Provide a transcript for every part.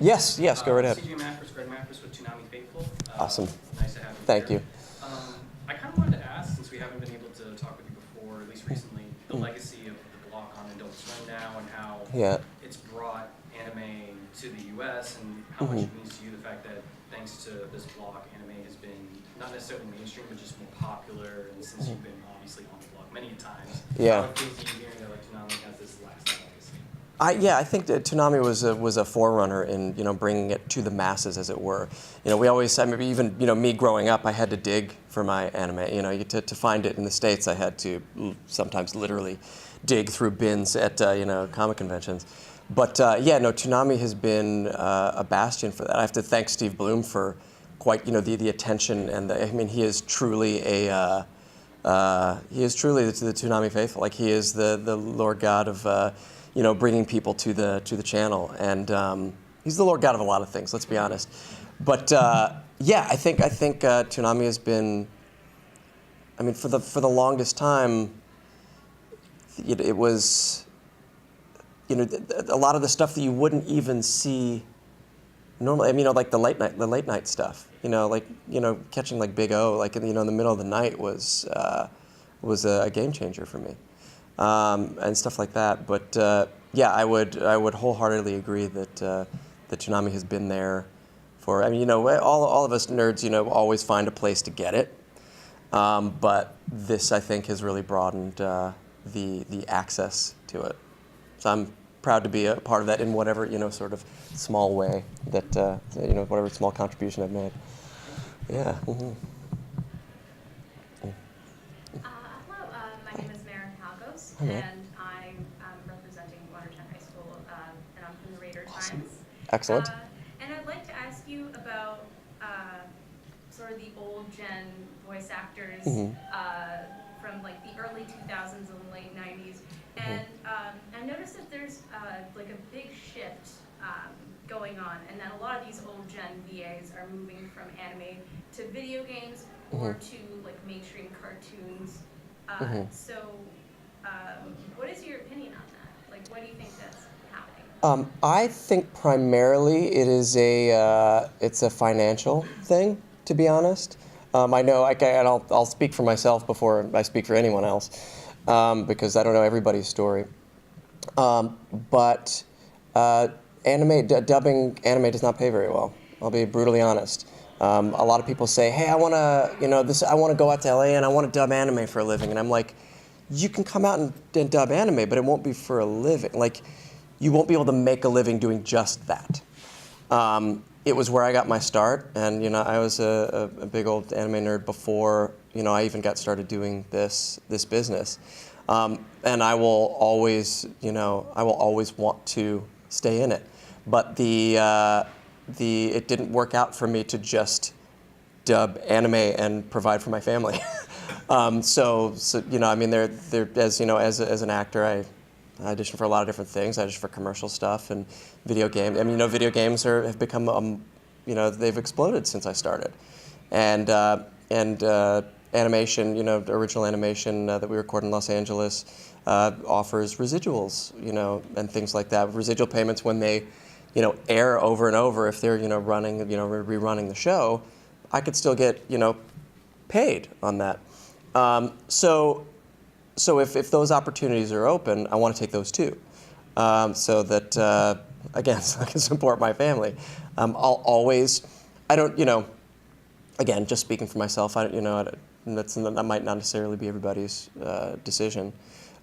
Yes, yes, go right ahead. CJ Mattress, Greg Mattress with Toonami Faithful. Awesome. Nice to have you Thank here. you. I kind of wanted to ask, since we haven't been able to talk with you before, at least recently, the legacy of the block on Adult Swim now and how Yeah. it's brought anime to the U.S. and how much it means to you, the fact that thanks to this block, anime has been not necessarily mainstream, but just more popular, and since you've been obviously on the block many times, Yeah. how it feels to you hearing that like Toonami has this lasting legacy? I think that Toonami was a forerunner in bringing it to the masses, as it were. We always, I remember even me growing up, I had to dig for my anime. To find it in the States, I had to sometimes literally dig through bins at comic conventions. But Toonami has been a bastion for that. I have to thank Steve Bloom for quite the attention, and he is truly the Toonami faithful. Like, he is the Lord God of bringing people to the channel, and he's the Lord God of a lot of things. Let's be honest. But I think Toonami has been. For the longest time, it was. A lot of the stuff that you wouldn't even see normally. Like the late night stuff. Catching like Big O, like in the middle of the night was a game changer for me. And stuff like that. But I would wholeheartedly agree that Toonami has been there for. All of us nerds, always find a place to get it. But this, I think, has really broadened the access to it. So I'm proud to be a part of that in whatever sort of small way that whatever small contribution I've made. Yeah. Mm-hmm. Hello, my name is Maren Halgos, Hi, Maren. and I'm representing Watertown High School, and I'm from the Raider Awesome. Times. Excellent. And I'd like to ask you about sort of the old gen voice actors from like the early 2000s and the late 90s. And I noticed that there's like a big shift going on, and that a lot of these old gen VAs are moving from anime to video games or to like mainstream cartoons. So, what is your opinion on that? Like, what do you think that's happening? I think primarily it's a financial thing, to be honest. I know, and I'll speak for myself before I speak for anyone else, because I don't know everybody's story. But dubbing anime does not pay very well. I'll be brutally honest. A lot of people say, "Hey, I want to go out to LA and I want to dub anime for a living," and I'm like, "You can come out and dub anime, but it won't be for a living. Like, you won't be able to make a living doing just that." It was where I got my start, and I was a big old anime nerd before I even got started doing this business. And I will always want to stay in it. But it didn't work out for me to just dub anime and provide for my family. As an actor, I audition for a lot of different things. I audition for commercial stuff and video games. Video games have become they've exploded since I started, and animation, original animation that we record in Los Angeles offers residuals, and things like that. Residual payments when they, air over and over. If they're, rerunning the show, I could still get, paid on that. So if those opportunities are open, I want to take those too, so that again, so I can support my family. Again, just speaking for myself, that might not necessarily be everybody's decision.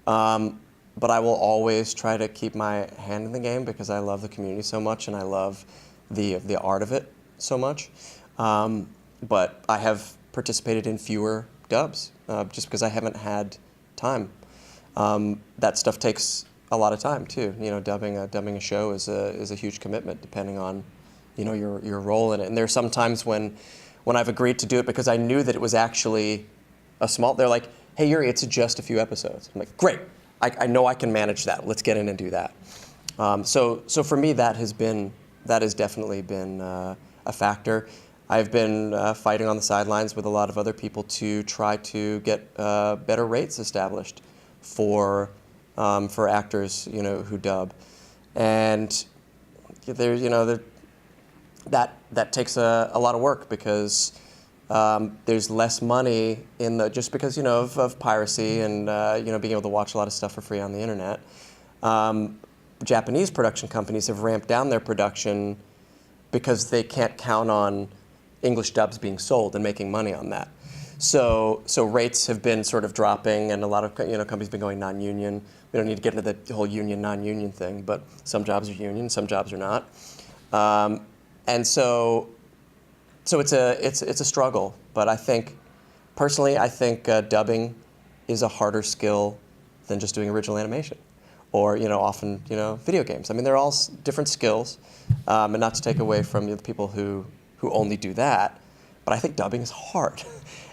But I will always try to keep my hand in the game because I love the community so much and I love the art of it so much. But I have participated in fewer dubs just because I haven't had time. That stuff takes a lot of time too. Dubbing a show is a huge commitment depending on your role in it. And there's some times when I've agreed to do it because I knew that it was actually they're like, "Hey Yuri, it's just a few episodes." I'm like, "Great, I know I can manage that. Let's get in and do that." So for me, that has definitely been a factor. I've been fighting on the sidelines with a lot of other people to try to get better rates established for actors, who dub, and that takes a lot of work because there's less money in the just because of piracy and being able to watch a lot of stuff for free on the internet. Japanese production companies have ramped down their production because they can't count on English dubs being sold and making money on that. So rates have been sort of dropping, and a lot of companies have been going non-union. We don't need to get into the whole union non-union thing, but some jobs are union, some jobs are not, and so it's a struggle. But I think personally, dubbing is a harder skill than just doing original animation, or often video games. I mean, they're all different skills, and not to take away from the people who only do that, but I think dubbing is hard.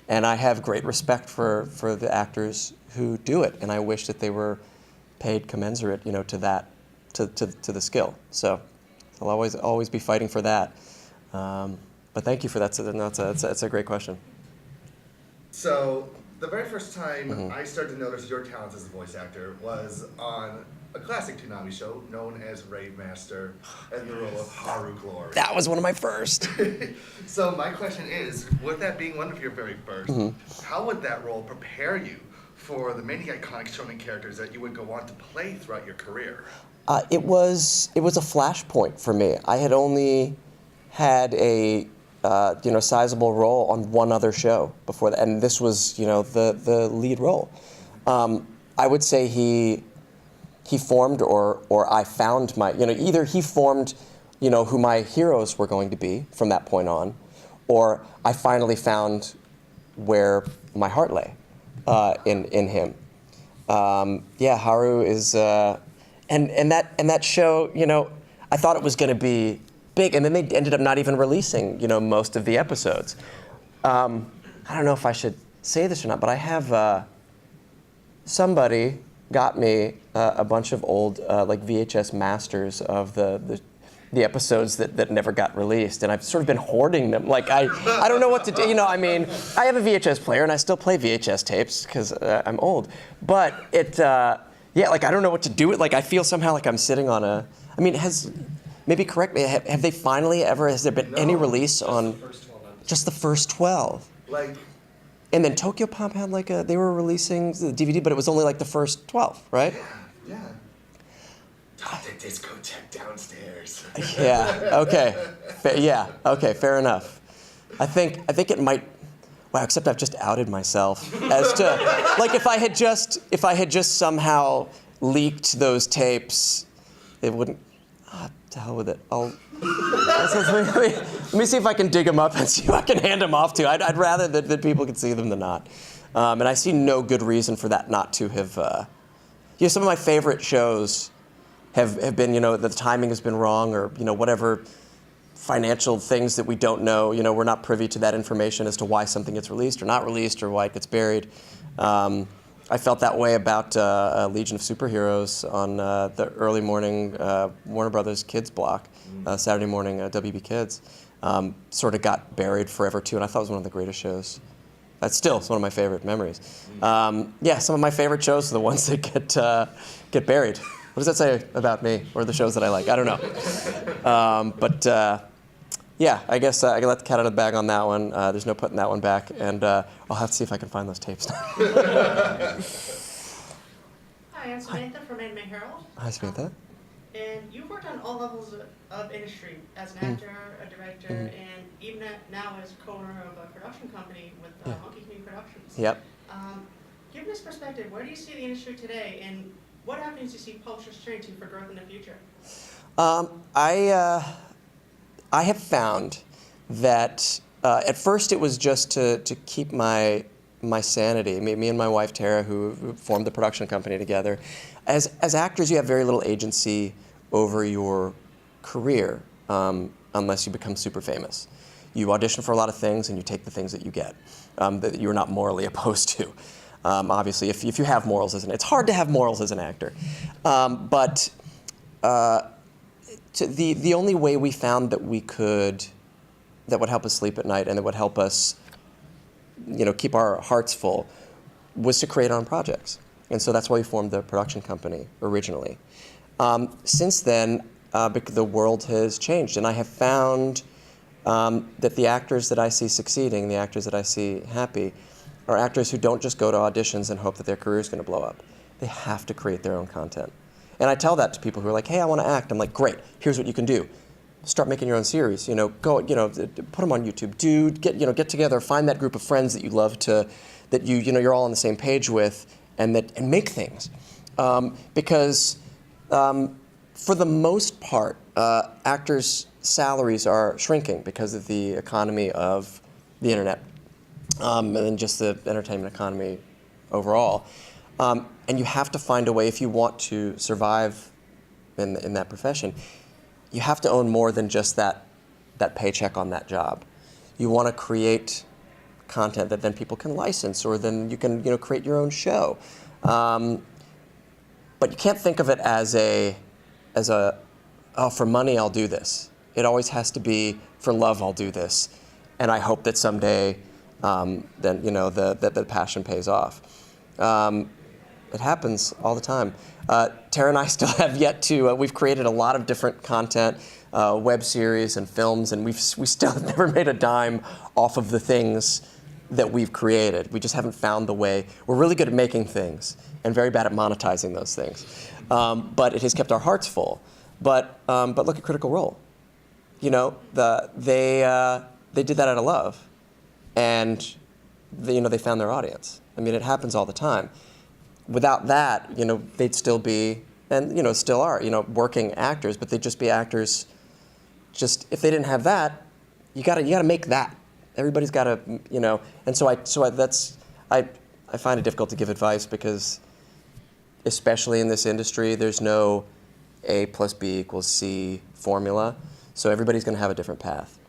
And I have great respect for the actors who do it, and I wish that they were paid commensurate, to that, to the skill. So I'll always be fighting for that. But thank you for that. That's a great question. So the very first time I started to notice your talents as a voice actor was on a classic Toonami show known as Raid Master in the role of Haru Glory. That was one of my first. So my question is, with that being one of your very first, how would that role prepare you for the many iconic shonen characters that you would go on to play throughout your career? It was a flashpoint for me. I had only had a sizable role on one other show before that, and this was the lead role. I would say he formed or I found my either he formed who my heroes were going to be from that point on, or I finally found where my heart lay in him. Haru is and that show, I thought it was going to be big, and then they ended up not even releasing most of the episodes. I don't know if I should say this or not, but I have somebody got me a bunch of old like VHS masters of the episodes that never got released, and I've sort of been hoarding them. Like I don't know what to do. I mean, I have a VHS player and I still play VHS tapes because I'm old. But it, I don't know what to do with. Like I feel somehow like I'm sitting on a. I mean, maybe correct me. Have they finally ever? Has there been any release on? Just the first 12. Like. And then Tokyo Pop had they were releasing the DVD, but it was only like the first 12, right? Yeah. The discotheque downstairs. Yeah. Okay. Okay. Fair enough. I think it might. Wow. Except I've just outed myself as to if I had just somehow leaked those tapes, it wouldn't. To hell with it. Let me see if I can dig them up and see who I can hand them off to. I'd rather that people could see them than not. And I see no good reason for that not to have. Some of my favorite shows have been, the timing has been wrong, or whatever financial things that we don't know. We're not privy to that information as to why something gets released or not released, or why it gets buried. I felt that way about Legion of Superheroes on the early morning Warner Brothers Kids block, Saturday morning WB Kids. Sort of got buried forever too, and I thought it was one of the greatest shows. It's one of my favorite memories. Some of my favorite shows are the ones that get buried. What does that say about me or the shows that I like? I don't know. I guess I can let the cat out of the bag on that one. There's no putting that one back, and I'll have to see if I can find those tapes. Hi, I'm Samantha from Anime Herald. Hi, Samantha. And you've worked on all levels of industry as an actor, a director, and even now as co-owner of a production company with Monkey King Productions. Yep. Given this perspective, where do you see the industry today, and what avenues do you see publishers turning to for growth in the future? I have found that at first it was just to keep my sanity. Me and my wife Tara, who formed the production company together. As actors, you have very little agency over your career unless you become super famous. You audition for a lot of things and you take the things that you get that you're not morally opposed to. Obviously, if you have morals it's hard to have morals as an actor, but. The only way we found that would help us sleep at night and that would help us, keep our hearts full, was to create our own projects. And so that's why we formed the production company originally. Since then, the world has changed, and I have found that the actors that I see succeeding, the actors that I see happy, are actors who don't just go to auditions and hope that their career is going to blow up. They have to create their own content. And I tell that to people who are like, hey, I want to act. I'm like, great, here's what you can do. Start making your own series. Go, put them on YouTube. Get together, find that group of friends that you love that you're all on the same page with, and make things. Because for the most part, actors' salaries are shrinking because of the economy of the internet, and then just the entertainment economy overall. And you have to find a way, if you want to survive in that profession, you have to own more than just that paycheck on that job. You want to create content that then people can license, or then you can create your own show. But you can't think of it as oh, for money I'll do this. It always has to be for love I'll do this, and I hope that someday then the passion pays off. It happens all the time. Tara and I still have yet to. We've created a lot of different content, web series and films, and we still have never made a dime off of the things that we've created. We just haven't found the way. We're really good at making things and very bad at monetizing those things. But it has kept our hearts full. But look at Critical Role. They did that out of love, and they found their audience. I mean, it happens all the time. Without that, they'd still be, and still are, working actors, but they'd just be actors. Just if they didn't have that, you gotta make that. Everybody's gotta, and so I find it difficult to give advice because, especially in this industry, there's no A plus B equals C formula, so everybody's gonna have a different path.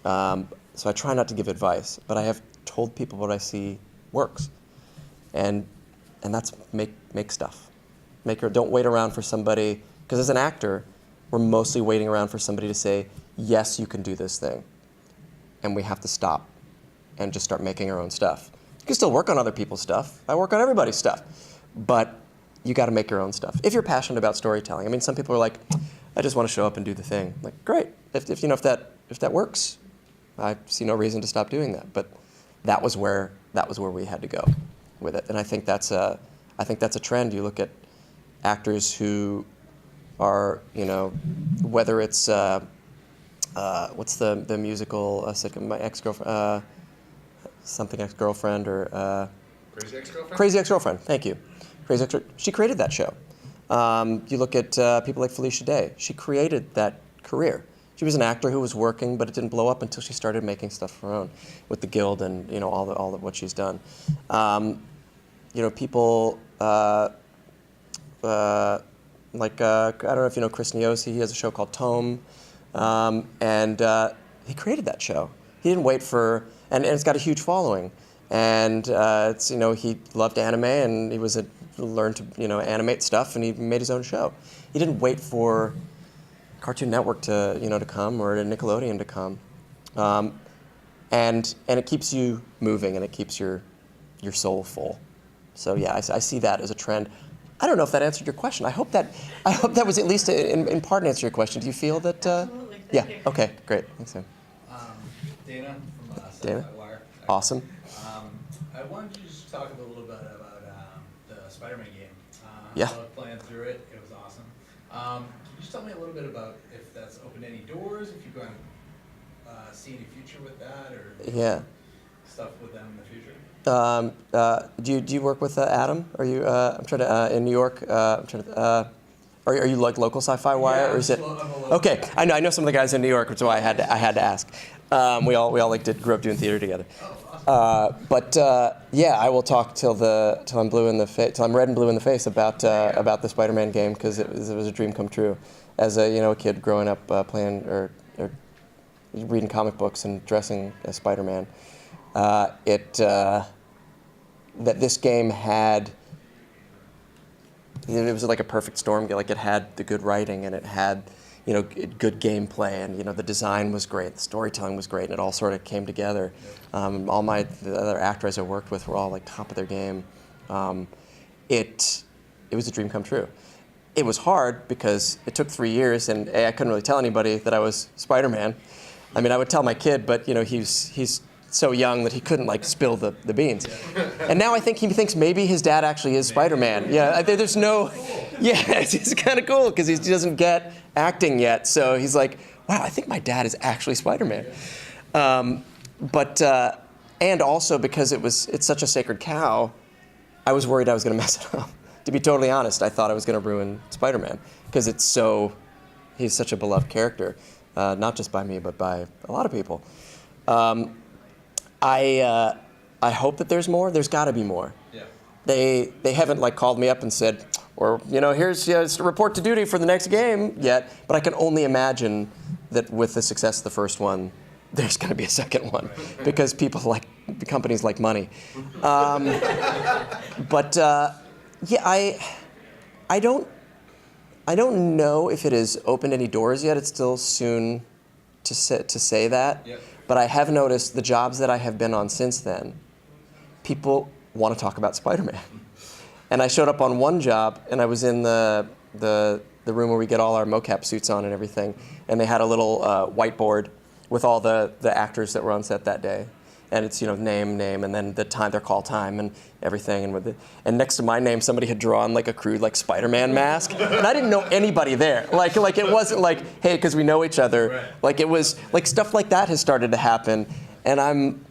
So I try not to give advice, but I have told people what I see works, and that's make stuff. Don't wait around for somebody, because as an actor, we're mostly waiting around for somebody to say, yes, you can do this thing. And we have to stop and just start making our own stuff. You can still work on other people's stuff. I work on everybody's stuff. But you got to make your own stuff. If you're passionate about storytelling. I mean, some people are like, I just want to show up and do the thing. Like, great. If that works, I see no reason to stop doing that. But that was where we had to go with it. And I think that's a trend. You look at actors who are, whether it's what's the musical sitcom, My Ex-Girlfriend, something Ex-Girlfriend, or Crazy Ex-Girlfriend? Crazy Ex-Girlfriend. Thank you. Crazy Ex-Girlfriend. She created that show. You look at people like Felicia Day. She created that career. She was an actor who was working, but it didn't blow up until she started making stuff of her own with the Guild and all of what she's done. People like I don't know if you know Chris Niosi. He has a show called Tome, and he created that show. He didn't wait for, and it's got a huge following. And it's he loved anime, and he learned to animate stuff, and he made his own show. He didn't wait for Cartoon Network to come, or Nickelodeon to come, and it keeps you moving, and it keeps your soul full. So yeah, I see that as a trend. I don't know if that answered your question. I hope that was at least in part answer your question. Do you feel that? Absolutely. Yeah. Thank you. Okay. Great. Thanks, Sam. Dana from Dana? Sci-Fi Wire. Awesome. I wanted you to just talk a little bit about the Spider-Man game. Yeah. I loved playing through it. It was awesome. Can you just tell me a little bit about if that's opened any doors, if you're going to see any future with that, or Yeah. stuff with them in the future? Do you work with Adam? Are you? I'm trying to in New York. I'm trying to. Are you like local Sci-Fi Wire, or is it? I'm a local. Okay, I know some of the guys in New York, which is why I had to ask. We all grew up doing theater together. Oh, awesome. Yeah, I will talk till I'm blue in the face, till I'm red and blue in the face about the Spider-Man game, because it was a dream come true. As a kid growing up playing or reading comic books and dressing as Spider-Man, that this game had. It was like a perfect storm. Like, it had the good writing, and it had, good gameplay, and the design was great, the storytelling was great, and it all sort of came together. All the other actors I worked with were all like top of their game. It was a dream come true. It was hard because it took 3 years, and I couldn't really tell anybody that I was Spider-Man. I mean, I would tell my kid, but he's so young that he couldn't like spill the beans. And now I think he thinks maybe his dad actually is Spider-Man. Yeah, there's no, yeah, it's kind of cool because he doesn't get acting yet. So he's like, wow, I think my dad is actually Spider-Man. And also because it's such a sacred cow, I was worried I was going to mess it up. To be totally honest, I thought I was going to ruin Spider-Man because he's such a beloved character, not just by me, but by a lot of people. I hope that there's more. There's got to be more. Yeah. They haven't like called me up and said, or here's a report to duty for the next game yet. But I can only imagine that with the success of the first one, there's going to be a second one because companies like money. Yeah, I don't know if it has opened any doors yet. It's still soon to say that. Yep. But I have noticed the jobs that I have been on since then, people want to talk about Spider-Man. And I showed up on one job, and I was in the room where we get all our mocap suits on and everything, and they had a little whiteboard with all the actors that were on set that day. And it's name, and then the time, their call time, and everything. And next to my name, somebody had drawn like a crude like Spider-Man mask, and I didn't know anybody there. Like it wasn't like, hey, because we know each other. Right. Like it was like stuff like that has started to happen, and I'm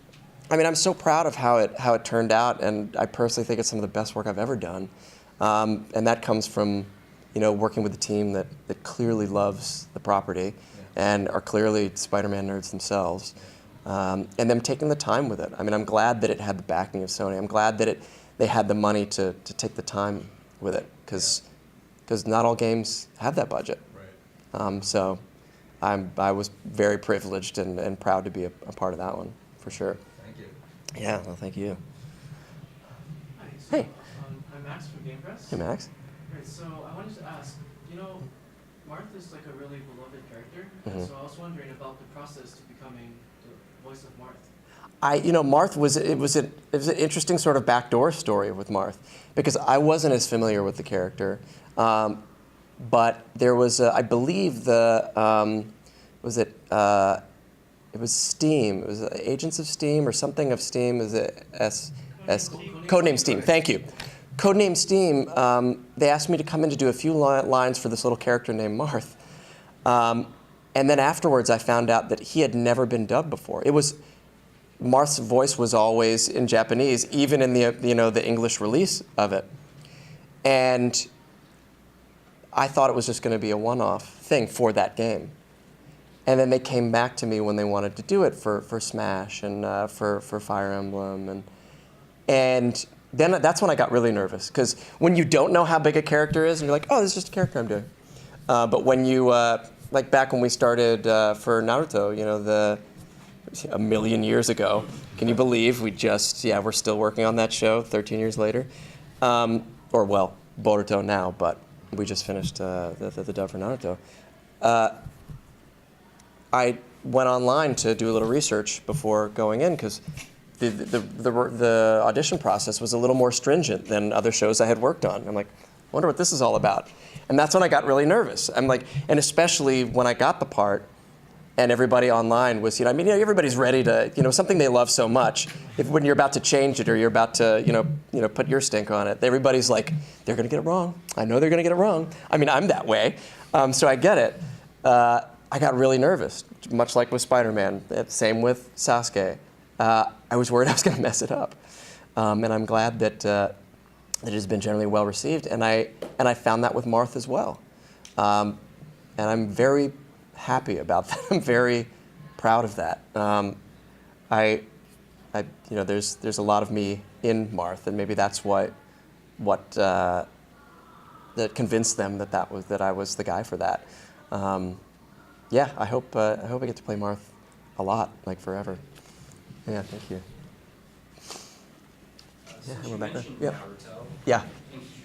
so proud of how it turned out, and I personally think it's some of the best work I've ever done, and that comes from working with a team that clearly loves the property, and are clearly Spider-Man nerds themselves. And them taking the time with it. I mean, I'm glad that it had the backing of Sony. I'm glad that they had the money to take the time with it, because not all games have that budget. Right. So I was very privileged and proud to be a part of that one, for sure. Thank you. Yeah, well, thank you. Hi, so, Hey. I'm Max from Game Press. Hey, Max. Right, so I wanted to ask, Marth is like a really beloved character, Mhm. and so I was wondering about the process to becoming the voice of Marth. Marth was an interesting sort of backdoor story with Marth, because I wasn't as familiar with the character, but there was I believe it was Steam. It was Agents of Steam or something of Steam. Is it Codename Steam? Thank you. Codename Steam. They asked me to come in to do a few lines for this little character named Marth. And then afterwards, I found out that he had never been dubbed before. Marth's voice was always in Japanese, even in the English release of it. And I thought it was just going to be a one-off thing for that game. And then they came back to me when they wanted to do it for Smash and for Fire Emblem, and then that's when I got really nervous, because when you don't know how big a character is, and you're like, oh, this is just a character I'm doing. But when you like back when we started for Naruto, a million years ago. Can you believe we're still working on that show 13 years later? Boruto now, but we just finished the dub for Naruto. I went online to do a little research before going in, because the audition process was a little more stringent than other shows I had worked on. I'm like, I wonder what this is all about. And that's when I got really nervous. I'm like, and especially when I got the part, and everybody online was, everybody's ready to, something they love so much. When you're about to change it or you're about to, put your stink on it, everybody's like, they're gonna get it wrong. I know they're gonna get it wrong. I mean, I'm that way, so I get it. I got really nervous, much like with Spider-Man. Same with Sasuke. I was worried I was gonna mess it up, and I'm glad that it has been generally well received. And I found that with Marth as well, and I'm very happy about that. I'm very proud of that. There's a lot of me in Marth, and maybe that's what that convinced them that I was the guy for that. I hope I get to play Marth a lot, like forever. Yeah, thank you. Yeah, Since you Rebecca? mentioned Yeah. Naruto, Yeah.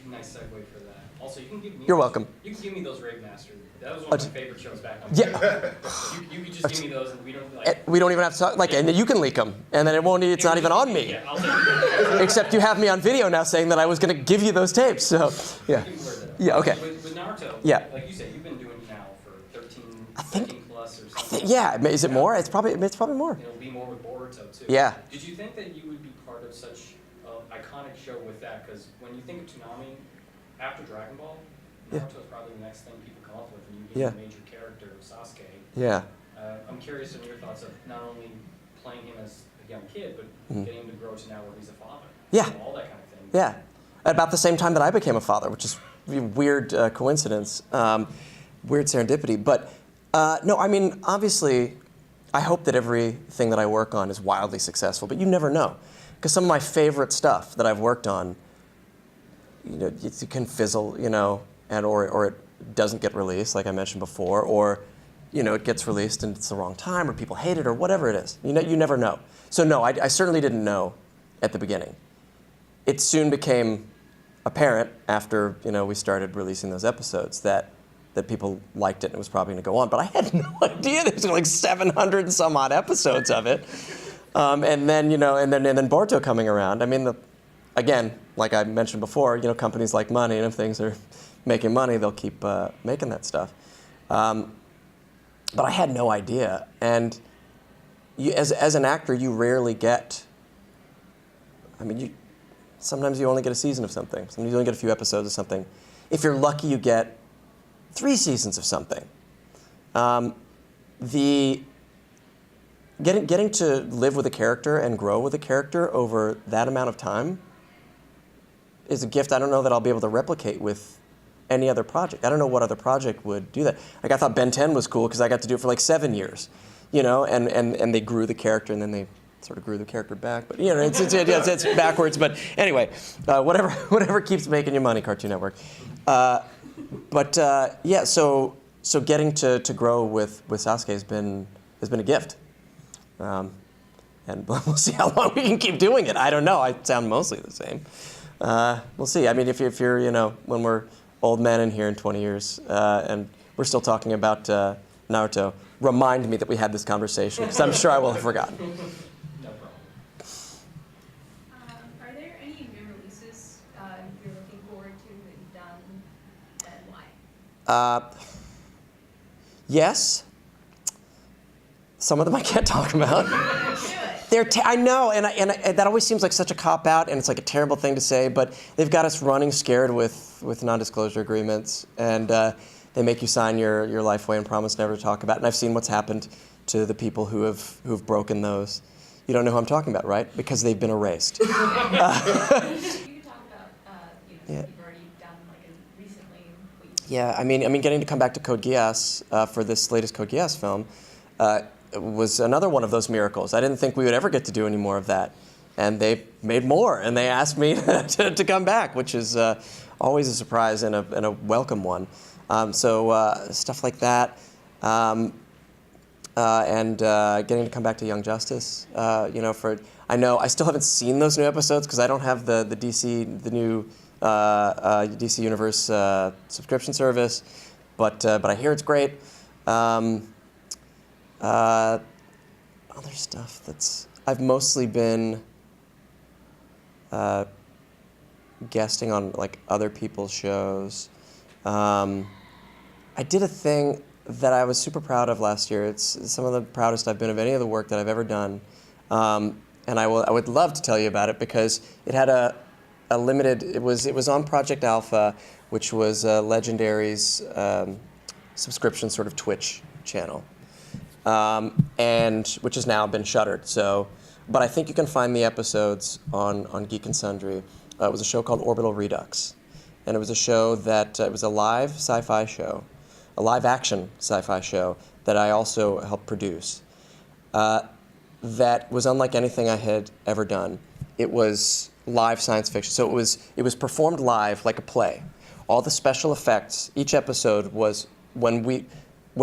nice segue for that. Also, you can give me. You're welcome. You can give me those Raid Master. That was one of my favorite shows back on. Yeah. You could just give me those, and we don't like. We don't even have to talk, and you can leak them, and then it's not even on me. Yeah, I'll take it. Except you have me on video now saying that I was going to give you those tapes, so, yeah. You can blur that out. Yeah, okay. With Naruto, Yeah. like you said, you've been doing it now for 13 I think- plus plus or something. Yeah, is it more? It's probably more. It'll be more with Boruto too. Yeah. Did you think that you would be part of such an iconic show with that? Because when you think of Toonami, after Dragon Ball, Yeah. Naruto is probably the next thing people come up with, and you get a major character of Sasuke. Yeah. I'm curious in your thoughts of not only playing him as a young kid, but getting him to grow to now where he's a father. Yeah. And all that kind of thing. Yeah. At about the same time that I became a father, which is a weird coincidence, weird serendipity. But no, I mean, obviously, I hope that everything that I work on is wildly successful, but you never know. Because some of my favorite stuff that I've worked on, it can fizzle, and or it doesn't get released, like I mentioned before, or it gets released and it's the wrong time, or people hate it, or whatever it is. You never know. So no, I certainly didn't know at the beginning. It soon became apparent after we started releasing those episodes that people liked it and it was probably going to go on. But I had no idea there's like 700 and some odd episodes of it. And then Boruto coming around. I mean, again, like I mentioned before, companies like money, and if things are making money, they'll keep making that stuff. But I had no idea. And as an actor, you rarely get. Sometimes you only get a season of something. Sometimes you only get a few episodes of something. If you're lucky, you get 3 seasons of something. Getting to live with a character and grow with a character over that amount of time is a gift I don't know that I'll be able to replicate with any other project. I don't know what other project would do that. Like I thought Ben 10 was cool because I got to do it for like 7 years, and they grew the character and then they sort of grew the character back, but it's backwards. But anyway, whatever keeps making you money, Cartoon Network. So getting to grow with Sasuke has been a gift, and we'll see how long we can keep doing it. I don't know. I sound mostly the same. We'll see. I mean, if you're when we're old men in here in 20 years and we're still talking about Naruto, remind me that we had this conversation because I'm sure I will have forgotten. No problem. Are there any new releases you're looking forward to that you've done, and why? Yes. Some of them I can't talk about. Do it. I know, and that always seems like such a cop-out, and it's like a terrible thing to say, but they've got us running scared with non-disclosure agreements, and they make you sign your life away and promise never to talk about it. And I've seen what's happened to the people who've broken those. You don't know who I'm talking about, right? Because they've been erased. You could talk about, Yeah. you've already done recently. Yeah, I mean, getting to come back to Code Geass for this latest Code Geass film was another one of those miracles. I didn't think we would ever get to do any more of that, and they made more, and they asked me to come back, which is always a surprise and a welcome one. So stuff like that, and getting to come back to Young Justice. I know I still haven't seen those new episodes because I don't have the new DC Universe subscription service, but I hear it's great. Other stuff I've mostly been guesting on like other people's shows. I did a thing that I was super proud of last year. It's some of the proudest I've been of any of the work that I've ever done, and I would love to tell you about it because it had a limited. It was on Project Alpha, which was Legendary's subscription sort of Twitch channel, and which has now been shuttered. But I think you can find the episodes on Geek and Sundry. It was a show called Orbital Redux, and it was a show that it was a live sci-fi show, a live-action sci-fi show that I also helped produce. That was unlike anything I had ever done. It was live science fiction, so it was performed live like a play. All the special effects, each episode was when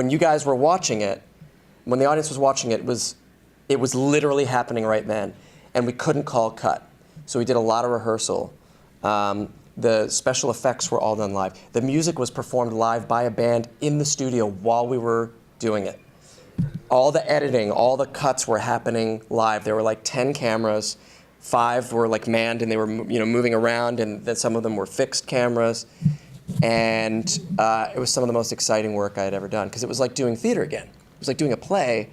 you guys were watching it, when the audience was watching it, it was literally happening right then, and we couldn't call cut. So we did a lot of rehearsal. The special effects were all done live. The music was performed live by a band in the studio while we were doing it. All the editing, all the cuts were happening live. There were like 10 cameras. 5 were like manned, and they were moving around, and then some of them were fixed cameras. And it was some of the most exciting work I had ever done because it was like doing theater again. It was like doing a play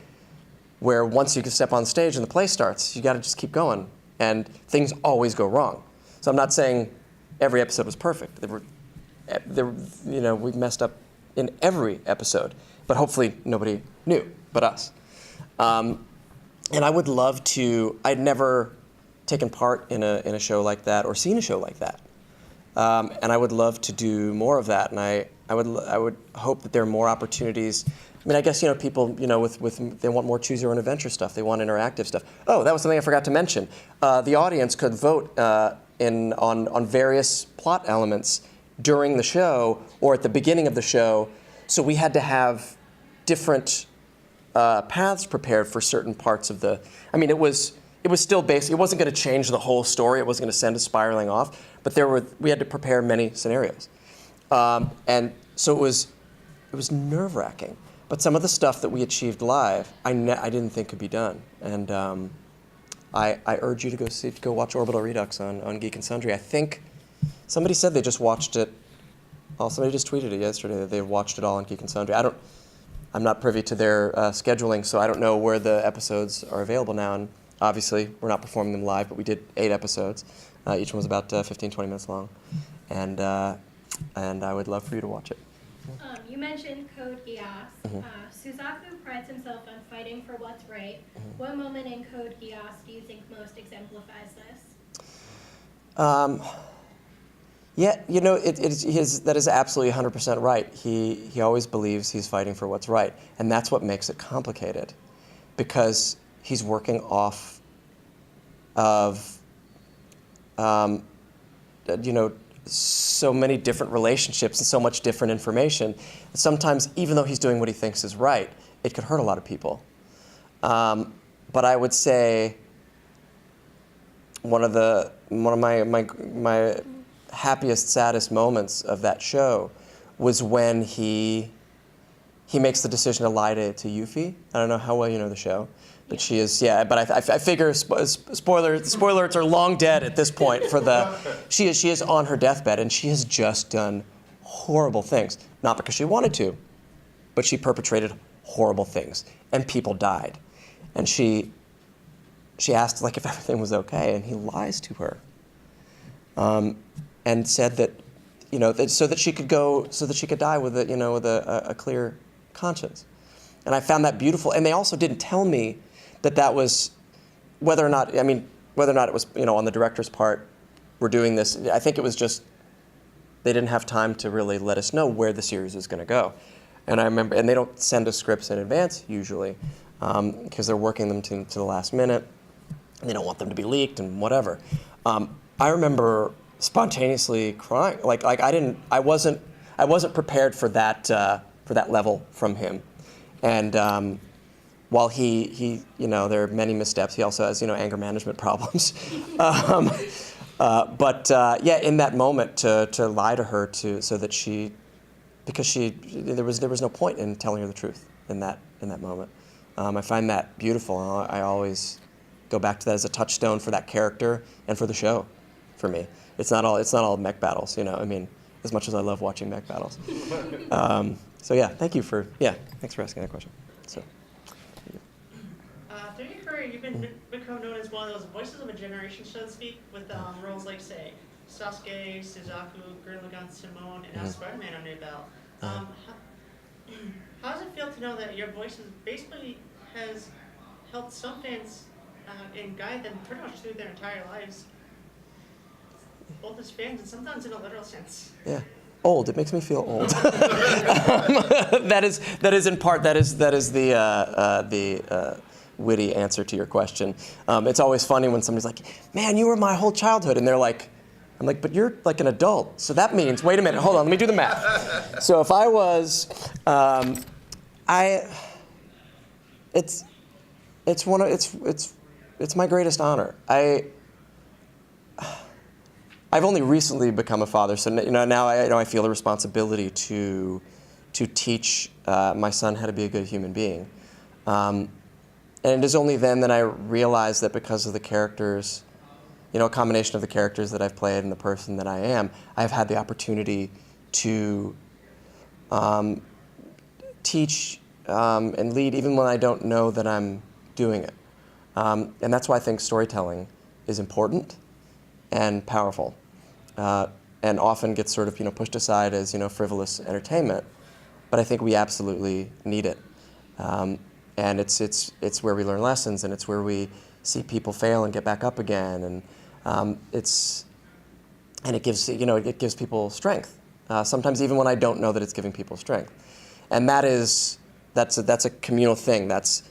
where once you can step on stage and the play starts, you got to just keep going. And things always go wrong. So I'm not saying every episode was perfect. We messed up in every episode, but hopefully nobody knew but us. And I would love to. I'd never taken part in a show like that or seen a show like that, and I would love to do more of that. And I would hope that there are more opportunities. I mean, I guess people with they want more choose your own adventure stuff. They want interactive stuff. Oh, that was something I forgot to mention. The audience could vote on various plot elements during the show or at the beginning of the show. So we had to have different paths prepared for certain parts of the. I mean, it was still basic. It wasn't going to change the whole story. It wasn't going to send it spiraling off. But we had to prepare many scenarios, and so it was nerve-wracking. But some of the stuff that we achieved live, I didn't think could be done. And I urge you to go watch Orbital Redux on Geek and Sundry. I think somebody said they just watched it. Oh, somebody just tweeted it yesterday that they watched it all on Geek and Sundry. I'm not privy to their scheduling, so I don't know where the episodes are available now. And obviously, we're not performing them live, but we did 8 episodes. Each one was about 15, 20 minutes long. And I would love for you to watch it. You mentioned Code Geass. Suzaku prides himself on fighting for what's right. What moment in Code Geass do you think most exemplifies this? Yeah, that is absolutely 100% right. He always believes he's fighting for what's right, and that's what makes it complicated, because he's working off of, so many different relationships and so much different information. Sometimes, even though he's doing what he thinks is right, it could hurt a lot of people. But I would say one of my happiest, saddest moments of that show was when he makes the decision to lie to Yuffie. I don't know how well you know the show, but she is, but I figure spoilers are long dead at this point she is on her deathbed, and she has just done horrible things. Not because she wanted to, but she perpetrated horrible things, and people died. And she asked if everything was okay, and he lies to her. And said that, so that she could die with a clear conscience. And I found that beautiful. And they also didn't tell me that was whether or not it was on the director's part, we're doing this. I think it was just they didn't have time to really let us know where the series was going to go. And I remember, and they don't send us scripts in advance usually, because they're working them to the last minute. And they don't want them to be leaked and whatever. I remember spontaneously crying. I wasn't prepared for that level from him. And while he there are many missteps, he also has anger management problems. But in that moment to lie to her because there was no point in telling her the truth in that moment. I find that beautiful. I always go back to that as a touchstone for that character and for the show. For me, it's not all mech battles. As much as I love watching mech battles. Thanks for asking that question. So. Through your career, you've become known as one of those voices of a generation, so to speak, with roles like, say, Sasuke, Suzaku, Gurren Lagann, Simone, and now Spider-Man under your belt. How does it feel to know that your voice basically has helped some fans and guide them pretty much through their entire lives, both as fans and sometimes in a literal sense? Yeah. Old. It makes me feel old. That is in part. That is the witty answer to your question. It's always funny when somebody's like, "Man, you were my whole childhood," and they're like, "I'm like, but you're like an adult, so that means wait a minute, hold on, let me do the math." So if I was, it's my greatest honor. I've only recently become a father, so now I feel the responsibility to teach my son how to be a good human being. And it is only then that I realized that because of the characters, a combination of the characters that I've played and the person that I am, I've had the opportunity to teach and lead even when I don't know that I'm doing it. And that's why I think storytelling is important and powerful, and often gets sort of pushed aside as frivolous entertainment. But I think we absolutely need it, and it's where we learn lessons, and it's where we see people fail and get back up again, and it gives people strength. Sometimes even when I don't know that it's giving people strength, and that's a communal thing. That's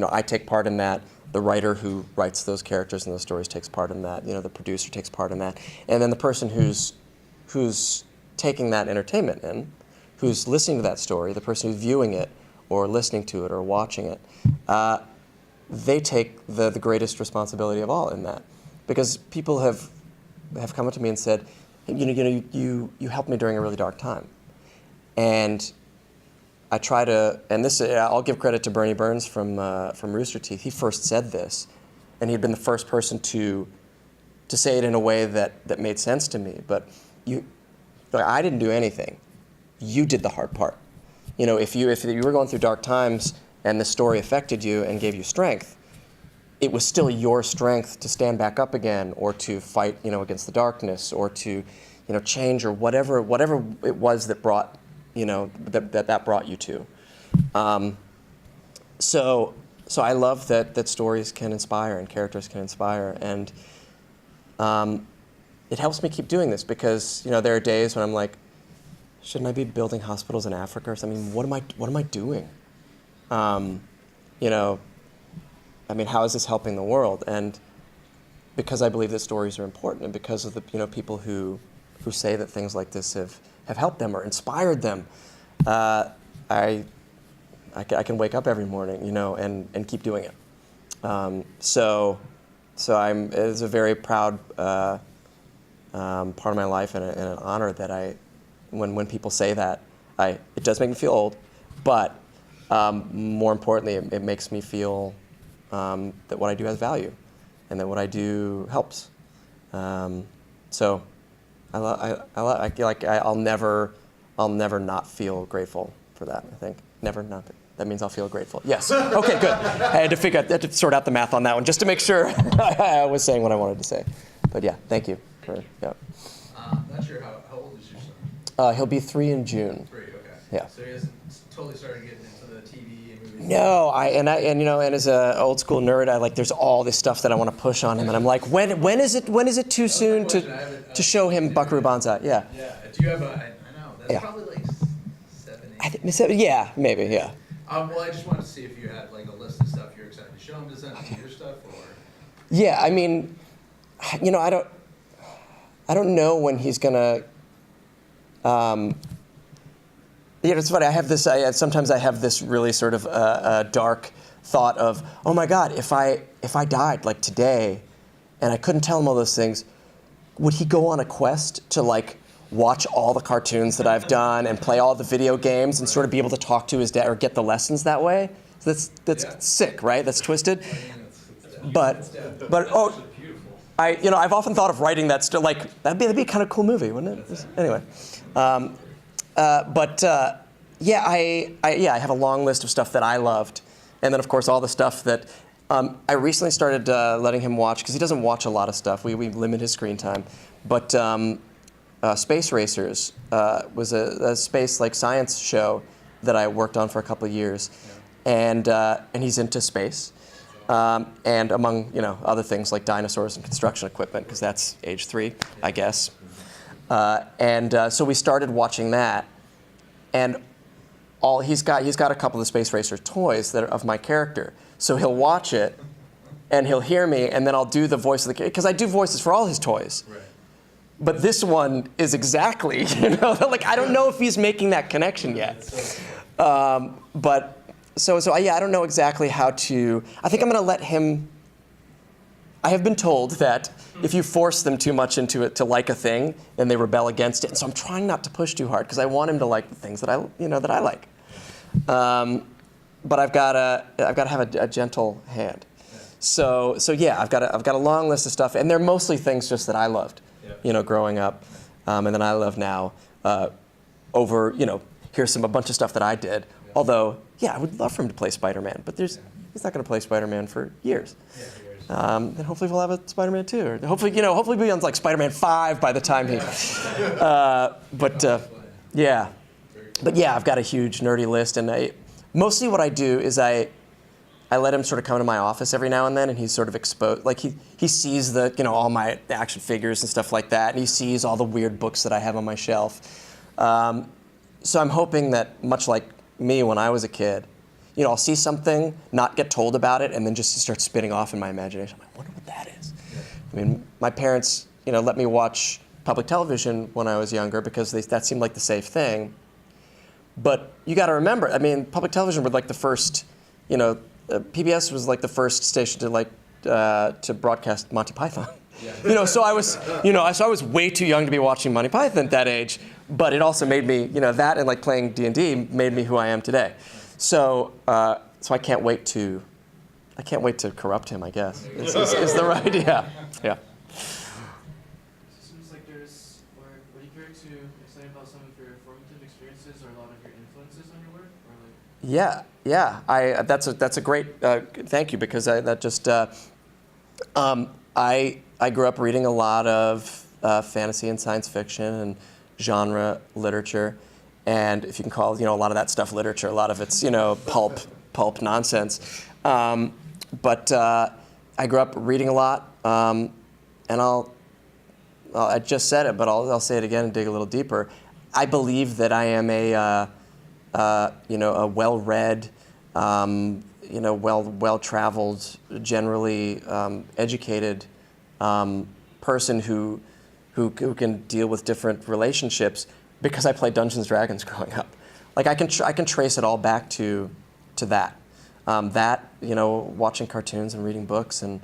I take part in that. The writer who writes those characters and those stories takes part in that. The producer takes part in that, and then the person who's taking that entertainment in, who's listening to that story, the person who's viewing it or listening to it or watching it, they take the greatest responsibility of all in that, because people have come up to me and said, you helped me during a really dark time, and I try to, and this I'll give credit to Bernie Burns from Rooster Teeth. He first said this, and he'd been the first person to say it in a way that made sense to me. But I didn't do anything. You did the hard part. If you were going through dark times and the story affected you and gave you strength, it was still your strength to stand back up again, or to fight against the darkness, or to change, or whatever it was that brought that brought you to. So I love that stories can inspire and characters can inspire, and it helps me keep doing this, because there are days when I'm like, shouldn't I be building hospitals in Africa or something? What am I doing? How is this helping the world? And because I believe that stories are important, and because of the people who say that things like this have helped them or inspired them, I can wake up every morning, and keep doing it. So it's a very proud part of my life, and an honor that when people say that, it does make me feel old, but more importantly, it makes me feel that what I do has value, and that what I do helps. So I'll never not feel grateful for that. I think never not. That means I'll feel grateful. Yes. Okay. Good. I had to sort out the math on that one just to make sure I was saying what I wanted to say. But yeah, thank you. Not sure how old is your son? He'll be 3 in June. 3. Okay. Yeah. So he hasn't totally started getting into the TV and movies. No, and as an old school nerd, there's all this stuff that I want to push on him, and I'm like, when is it too soon to show him Buckaroo Banzai? Yeah. Yeah. Do you have I know that's probably like 7, 8. Yeah, maybe. Yeah. Well, I just wanted to see if you had a list of stuff you're excited to show him. Does that mean your stuff or? Yeah, I don't know when he's gonna. It's funny. Sometimes I have this really sort of dark thought of, oh my God, if I died today, and I couldn't tell him all those things, would he go on a quest to watch all the cartoons that I've done and play all the video games and sort of be able to talk to his dad or get the lessons that way? So that's sick, right? That's twisted. But I've often thought of writing that still, that'd be a kind of cool movie, wouldn't it? Anyway, I have a long list of stuff that I loved, and then of course all the stuff that I recently started letting him watch, because he doesn't watch a lot of stuff. We limit his screen time, but Space Racers was a space science show that I worked on for a couple of years, and he's into space. And among other things like dinosaurs and construction equipment, because that's age 3, I guess. So we started watching that, and he's got a couple of the Space Racer toys that are of my character. So he'll watch it, and he'll hear me, and then I'll do the voice of the character, because I do voices for all his toys. Right. But this one is exactly, I don't know if he's making that connection yet. But. So I don't know exactly how to. I think I'm going to let him. I have been told that if you force them too much into it to like a thing, then they rebel against it. And so I'm trying not to push too hard, because I want him to like the things that I like. But I've got to have a gentle hand. So yeah, I've got a long list of stuff, and they're mostly things just that I loved, growing up, and then I love now. Over here's a bunch of stuff that I did. Yeah. Although, yeah, I would love for him to play Spider-Man, but he's not going to play Spider-Man for years. Yeah, yours. And hopefully we'll have a Spider-Man 2. Or hopefully, hopefully we'll be on like Spider-Man 5 by the time he. Yeah. But yeah, I've got a huge nerdy list, and mostly what I do is I let him sort of come to my office every now and then, and he's sort of exposed, like he sees all my action figures and stuff like that, and he sees all the weird books that I have on my shelf. So I'm hoping that, much like me when I was a kid, I'll see something, not get told about it, and then just start spinning off in my imagination. I'm like, I wonder what that is. Yeah. I mean, my parents, let me watch public television when I was younger because that seemed like the safe thing. But you got to remember, I mean, public television was like the first, PBS was like the first station to broadcast Monty Python. Yeah. So I was way too young to be watching Monty Python at that age. But it also made me, that and like playing D&D made me who I am today. So I can't wait to corrupt him, I guess. Is the right idea. Yeah. It seems like would you care to explain about some of your formative experiences or a lot of your influences on your work? Or Yeah. That's a great thank you, because I grew up reading a lot of fantasy and science fiction and genre literature, and if you can call a lot of that stuff literature, a lot of it's pulp nonsense. But I grew up reading a lot, and I just said it, but I'll say it again and dig a little deeper. I believe that I am a well-read, well-traveled, generally educated person who can deal with different relationships because I played Dungeons & Dragons growing up. Like I can trace it all back to that. Watching cartoons and reading books and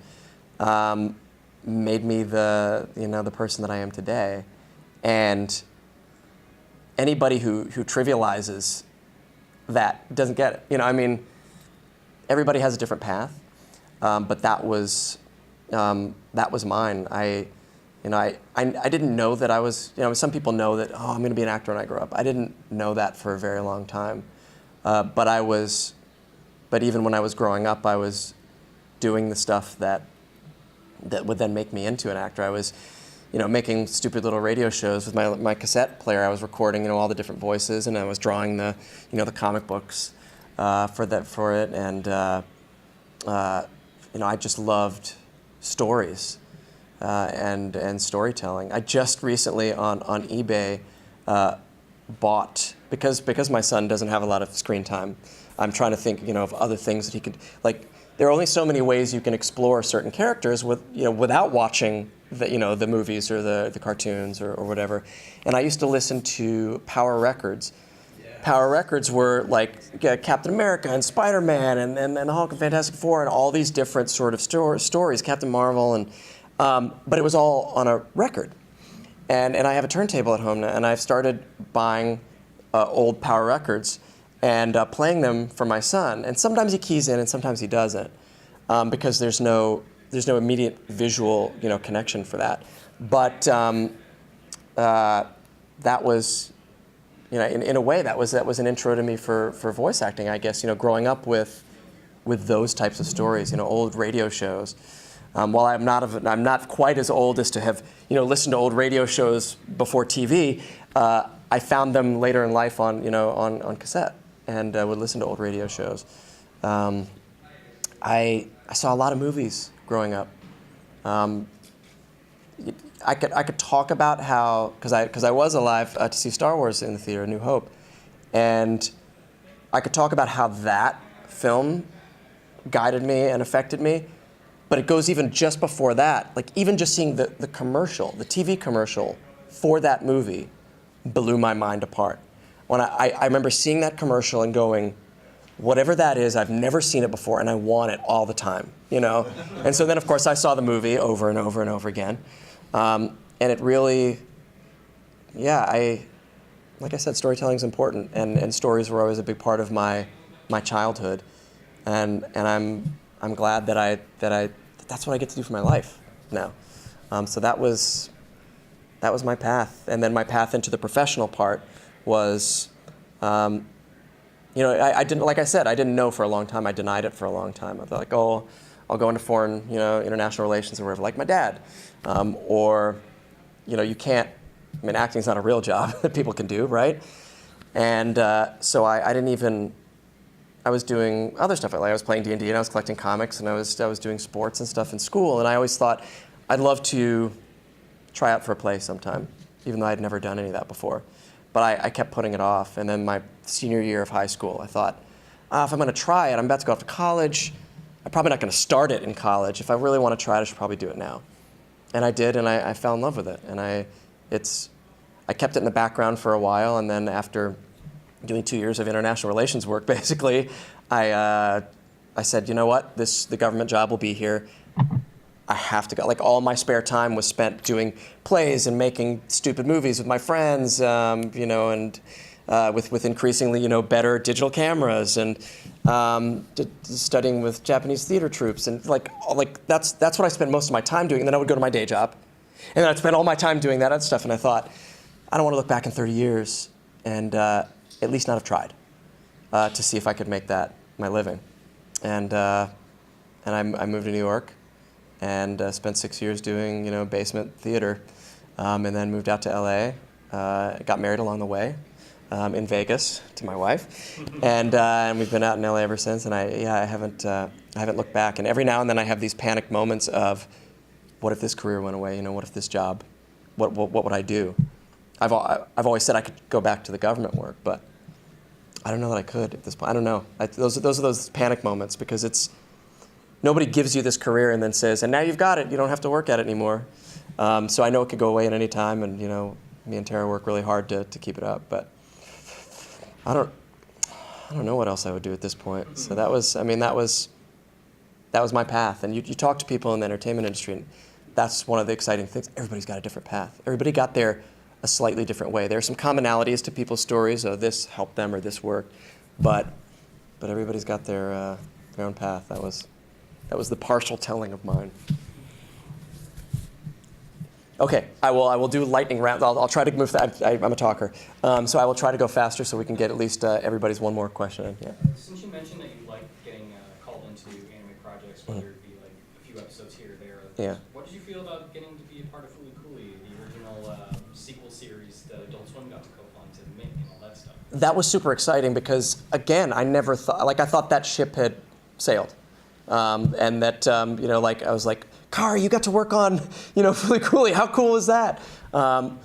made me the person that I am today. And anybody who trivializes that doesn't get it. I mean, everybody has a different path, but that was mine. I didn't know that I was. Some people know that I'm going to be an actor when I grow up. I didn't know that for a very long time, but I was. But even when I was growing up, I was doing the stuff that would then make me into an actor. I was, making stupid little radio shows with my cassette player. I was recording, all the different voices, and I was drawing the comic books for it, and I just loved stories and storytelling. I just recently on eBay bought, because my son doesn't have a lot of screen time. I'm trying to think, of other things that he could like. There are only so many ways you can explore certain characters without watching the movies or the cartoons or whatever. And I used to listen to Power Records. Yeah. Power Records were like Captain America and Spider-Man and the Hulk and Fantastic Four and all these different sort of stories, Captain Marvel, and but it was all on a record. And I have a turntable at home now, and I've started buying old Power Records and playing them for my son. And sometimes he keys in and sometimes he doesn't, because there's no immediate visual connection for that. But that was, in a way, that was an intro to me for voice acting, I guess. Growing up with those types of stories, old radio shows. While I'm not quite as old as to have listened to old radio shows before TV. I found them later in life on cassette, and would listen to old radio shows. I saw a lot of movies growing up. I could talk about how, because I was alive to see Star Wars in the theater, A New Hope, and I could talk about how that film guided me and affected me. But it goes even just before that. Like even just seeing the commercial, the TV commercial for that movie blew my mind apart. When I remember seeing that commercial and going, whatever that is, I've never seen it before and I want it all the time, And so then of course I saw the movie over and over and over again. And it really, like I said, storytelling is important, and stories were always a big part of my childhood. And I'm glad that that's what I get to do for my life now. So that was my path. And then my path into the professional part was you know, I didn't, like I said, I didn't know for a long time. I denied it for a long time. I thought like, oh, I'll go into foreign, you know, international relations or whatever, like my dad. Or, you know, you can't, I mean, acting's not a real job that people can do, right? And so I didn't even, I was doing other stuff. Like I was playing D&D and I was collecting comics and I was doing sports and stuff in school. And I always thought I'd love to try out for a play sometime, even though I'd never done any of that before. But I kept putting it off. And then my senior year of high school, I thought, if I'm going to try it, I'm about to go off to college. I'm probably not going to start it in college. If I really want to try it, I should probably do it now. And I did, and I fell in love with it. And I kept it in the background for a while, and then after doing 2 years of international relations work, basically, I said, you know what, the government job will be here. I have to go. Like all my spare time was spent doing plays and making stupid movies with my friends, you know, and with increasingly, you know, better digital cameras and studying with Japanese theater troupes, and like that's what I spent most of my time doing. And then I would go to my day job, and then I'd spend all my time doing that other stuff. And I thought, I don't want to look back in 30 years and at least not have tried to see if I could make that my living. And I moved to New York and spent 6 years doing, you know, basement theater, and then moved out to LA. Got married along the way. In Vegas to my wife, and we've been out in LA ever since. And I haven't looked back. And every now and then I have these panic moments of, what if this career went away? You know, what if this job? What would I do? I've always said I could go back to the government work, but I don't know that I could at this point. I don't know. Those are those panic moments, because nobody gives you this career and then says, and now you've got it. You don't have to work at it anymore. So I know it could go away at any time, and you know, me and Tara work really hard to keep it up, but. I don't know what else I would do at this point. So that was my path. And you talk to people in the entertainment industry, and that's one of the exciting things. Everybody's got a different path. Everybody got there a slightly different way. There are some commonalities to people's stories. Oh, this helped them or this worked, but everybody's got their own path. That was the partial telling of mine. Okay, I will do lightning round. I'll try to move that. I'm a talker, so I will try to go faster so we can get at least everybody's one more question in. Yeah. Since you mentioned that you like getting called into anime projects, whether it be like a few episodes here or there, Yeah. what did you feel about getting to be a part of Fooly Cooly, the original sequel series that Adult Swim got to co-fund to make and all that stuff? That was super exciting because, again, I never thought, I thought that ship had sailed. And that, you know, like I was like, Kari, you got to work on, you know, Fooly Cooly. How cool is that? And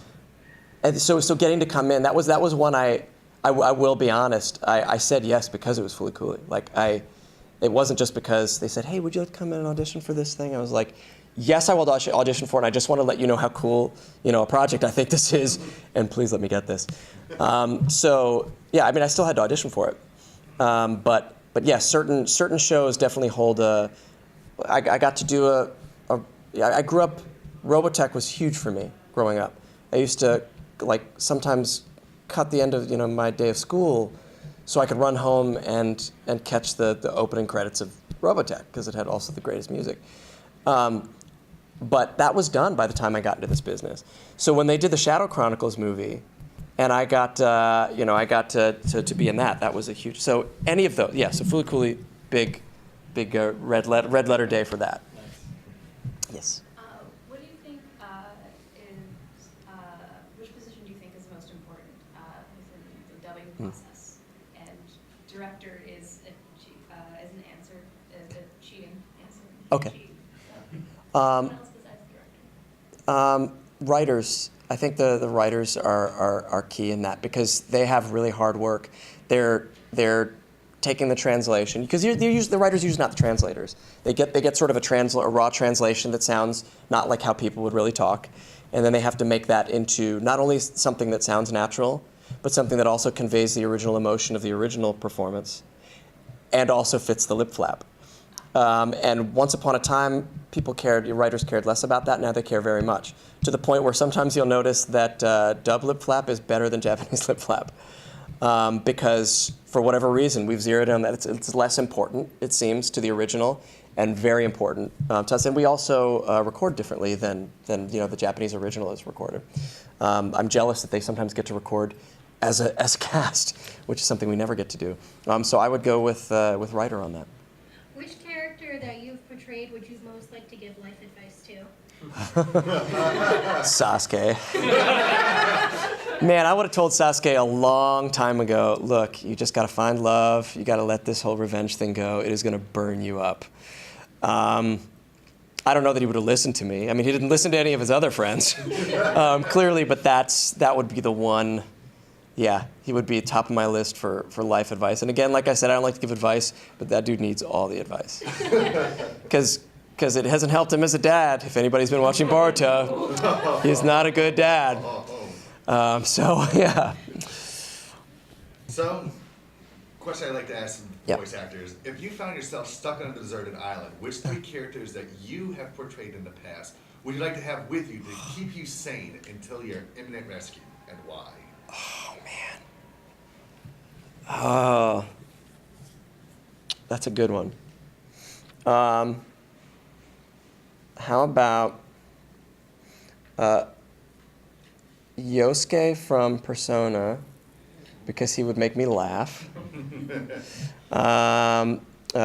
so getting to come in, that was one I will be honest, I said yes because it was Fooly Cooly. Like it wasn't just because they said, hey, would you like to come in and audition for this thing? I was like, yes, I will audition for it. And I just want to let you know how cool, you know, a project I think this is, and please let me get this. So yeah, I mean, I still had to audition for it, but yeah, certain shows definitely hold a. I got to do I grew up. Robotech was huge for me growing up. I used to sometimes cut the end of my day of school, so I could run home and catch the opening credits of Robotech because it had also the greatest music. But that was done by the time I got into this business. So when they did the Shadow Chronicles movie, and I got to be in that. That was a huge. So any of those, yeah. So Fooly Cooly, big red letter day for that. Nice. Yes. What do you think which position do you think is most important within the dubbing process? And director is an answer, a cheating answer. Okay. What else besides director? Writers. I think the writers are key in that because they have really hard work. They're taking the translation because the writers are usually not the translators. They get sort of a raw translation that sounds not like how people would really talk, and then they have to make that into not only something that sounds natural, but something that also conveys the original emotion of the original performance, and also fits the lip flap. And once upon a time, writers cared less about that. Now they care very much, to the point where sometimes you'll notice that dub lip flap is better than Japanese lip flap. Because for whatever reason, we've zeroed in on that. It's less important, it seems, to the original, and very important to us. And we also record differently than the Japanese original is recorded. I'm jealous that they sometimes get to record as a cast, which is something we never get to do. So I would go with writer on that. Which character that you've portrayed would you most like to give life advice to? Sasuke. Man, I would have told Sasuke a long time ago, look, you just got to find love. You got to let this whole revenge thing go. It is going to burn you up. I don't know that he would have listened to me. I mean, he didn't listen to any of his other friends, clearly, but that would be the one. Yeah, he would be top of my list for life advice. And again, like I said, I don't like to give advice, but that dude needs all the advice. Because it hasn't helped him as a dad. If anybody's been watching Boruto, he's not a good dad. So, yeah. So, question I like to ask Yep. voice actors. If you found yourself stuck on a deserted island, which 3 characters that you have portrayed in the past would you like to have with you to keep you sane until your imminent rescue, and why? Oh, man. Oh, that's a good one. How about Yosuke from Persona, because he would make me laugh.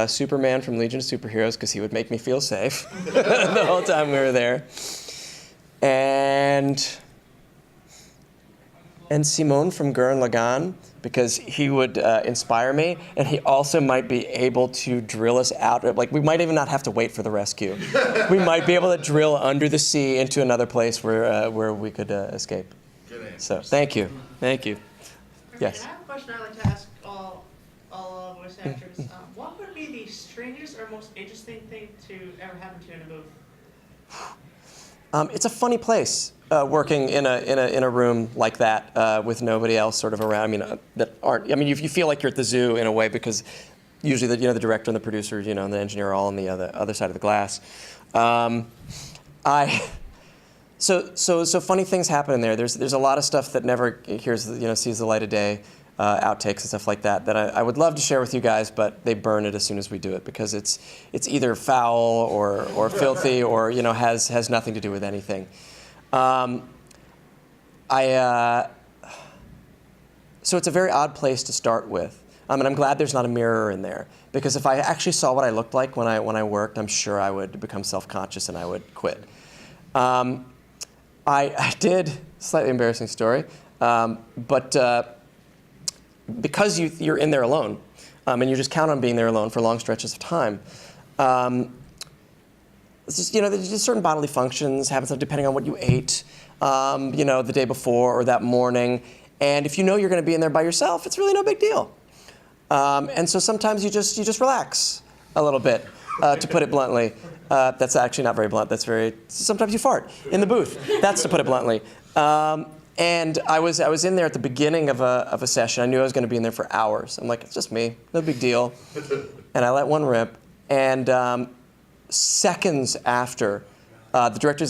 Superman from Legion of Superheroes, because he would make me feel safe the whole time we were there. And Simone from Gurren Lagann, because he would inspire me, and he also might be able to drill us out. Like, we might even not have to wait for the rescue. We might be able to drill under the sea into another place where we could escape. Good answer. So, thank you. Thank you. Yes. And I have a question I'd like to ask all voice actors. What would be the strangest or most interesting thing to ever happen to you in a booth? It's a funny place, working in a room like that with nobody else sort of around. I mean, that aren't. I mean, you feel like you're at the zoo in a way, because usually the director and the producer, and the engineer are all on the other side of the glass. So funny things happen in there. There's a lot of stuff that never sees the light of day. Outtakes and stuff like that I would love to share with you guys, but they burn it as soon as we do it, because it's either foul or filthy or has nothing to do with anything. So it's a very odd place to start with, and I'm glad there's not a mirror in there, because if I actually saw what I looked like when I worked, I'm sure I would become self-conscious and I would quit. I did, slightly embarrassing story, but. Because you're in there alone, and you just count on being there alone for long stretches of time, it's just, there's just certain bodily functions happen depending on what you ate, the day before or that morning. And if you know you're going to be in there by yourself, it's really no big deal. And so sometimes you just relax a little bit, to put it bluntly. That's actually not very blunt. Sometimes you fart in the booth. That's to put it bluntly. And I was in there at the beginning of a session. I knew I was going to be in there for hours. I'm like, it's just me, no big deal. And I let one rip. And seconds after, the director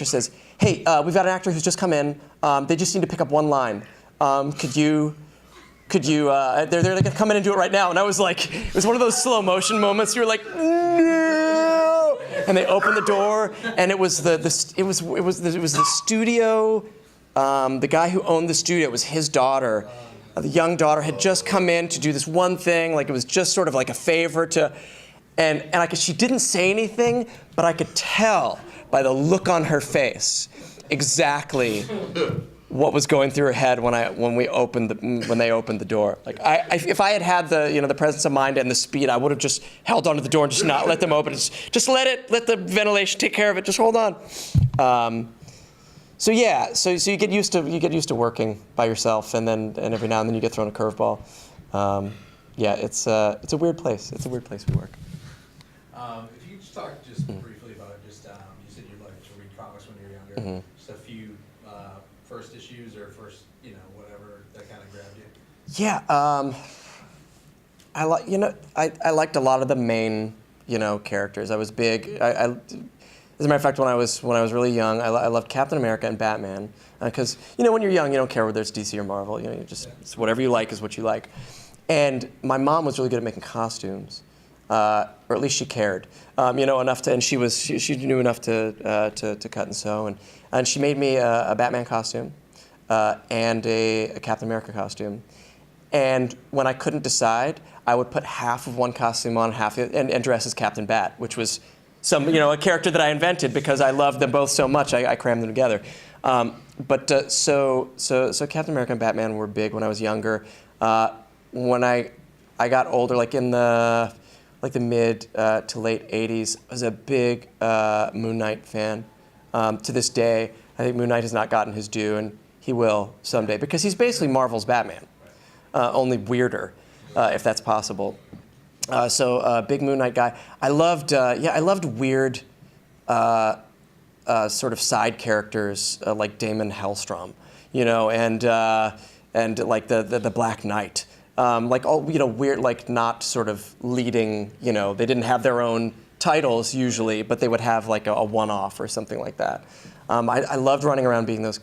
says, "Hey, we've got an actor who's just come in. They just need to pick up one line. Could you? They're gonna come in and do it right now." And I was like, it was one of those slow motion moments. You were like, no! And they opened the door, and it was the studio. The guy who owned the studio, it was his daughter. The young daughter had just come in to do this one thing, like it was just sort of like a favor to, and she didn't say anything, but I could tell by the look on her face exactly what was going through her head when they opened the door. Like if I had the presence of mind and the speed, I would have just held onto the door and just not let them open. Just let the ventilation take care of it. Just hold on. So yeah, so you get used to working by yourself, and every now and then you get thrown a curveball. Yeah, it's a weird place. It's a weird place we work. If you could just talk briefly about you said you liked to read comics when you were younger. Mm-hmm. Just a few first issues or first whatever that kind of grabbed you. Yeah, I liked a lot of the main characters. I was big. As a matter of fact, when I was really young, I loved Captain America and Batman, because when you're young, you don't care whether it's DC or Marvel. You just it's whatever you like is what you like. And my mom was really good at making costumes, or at least she cared, enough to. And she knew enough to cut and sew, and she made me a Batman costume. and a Captain America costume. And when I couldn't decide, I would put half of one costume on, and dress as Captain Bat, which was a character that I invented because I loved them both so much. I crammed them together. So Captain America and Batman were big when I was younger. When I got older, like in the mid to late '80s, I was a big Moon Knight fan. To this day, I think Moon Knight has not gotten his due, and he will someday because he's basically Marvel's Batman, only weirder, if that's possible. So big Moon Knight guy. I loved weird sort of side characters like Damon Hellstrom, and like the Black Knight. Like all weird, like not sort of leading. They didn't have their own titles usually, but they would have like a one-off or something like that. I loved running around being those,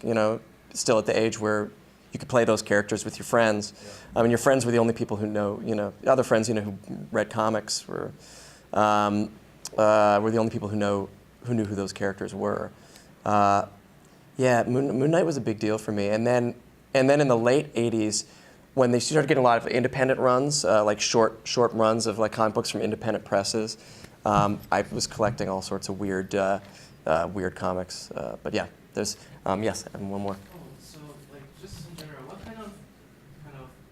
still at the age where you could play those characters with your friends. I mean, your friends were the only people who know, other friends, who read comics were the only people who knew who those characters were. Moon Knight was a big deal for me. And then in the late '80s, when they started getting a lot of independent runs, like short runs of like comic books from independent presses, I was collecting all sorts of weird comics. But yeah, there's yes, and one more. Oh, so like just in general, what kind of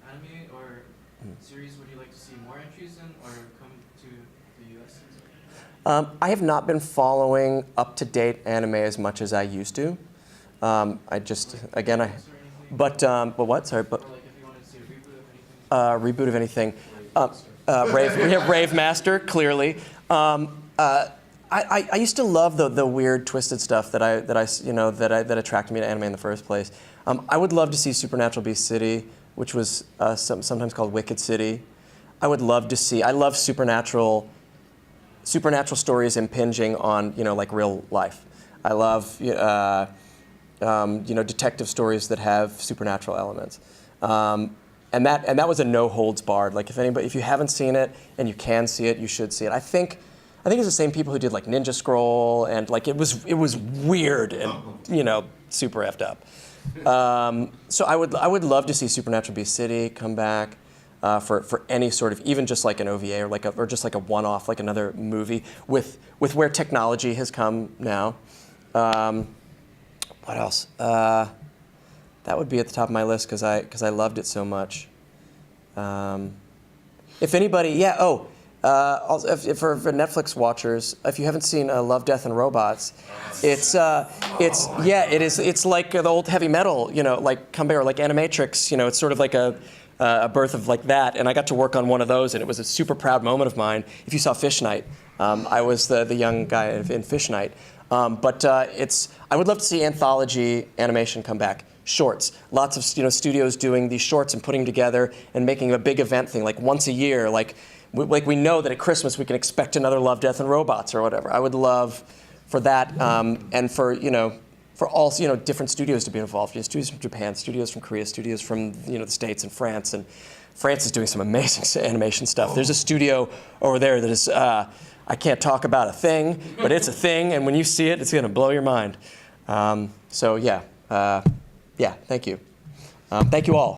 anime or series would you like to see more entries in, or come to the U.S.? I have not been following up-to-date anime as much as I used to. I just but what? Sorry, but. Or like if you wanted to see a reboot of anything. We have Rave Master, clearly. I used to love the weird, twisted stuff that attracted me to anime in the first place. I would love to see Supernatural Beast City, which was sometimes called Wicked City. I would love to see. I love supernatural stories impinging on like real life. I love detective stories that have supernatural elements. And that was a no holds barred. Like if you haven't seen it and you can see it, you should see it. I think it's the same people who did like Ninja Scroll, and like it was weird and super effed up. So I would love to see Supernatural Beast City come back for any sort of, even just like an OVA or just like a one-off, like another movie with where technology has come now. What else? That would be at the top of my list because I loved it so much. If anybody, for Netflix watchers, if you haven't seen Love, Death, and Robots, it's like the old heavy metal, like Comeback or like Animatrix, it's sort of like a birth of like that, and I got to work on one of those, and it was a super proud moment of mine. If you saw Fish Night, I was the young guy in Fish Night. But I would love to see anthology animation come back. Shorts, lots of studios doing these shorts and putting together and making a big event thing, like once a year. Like we know that at Christmas we can expect another Love, Death, and Robots or whatever. I would love for that, and for all different studios to be involved. Studios from Japan, studios from Korea, studios from the States and France. And France is doing some amazing animation stuff. There's a studio over there that is. I can't talk about a thing, but it's a thing, and when you see it, it's going to blow your mind. Thank you. Thank you all.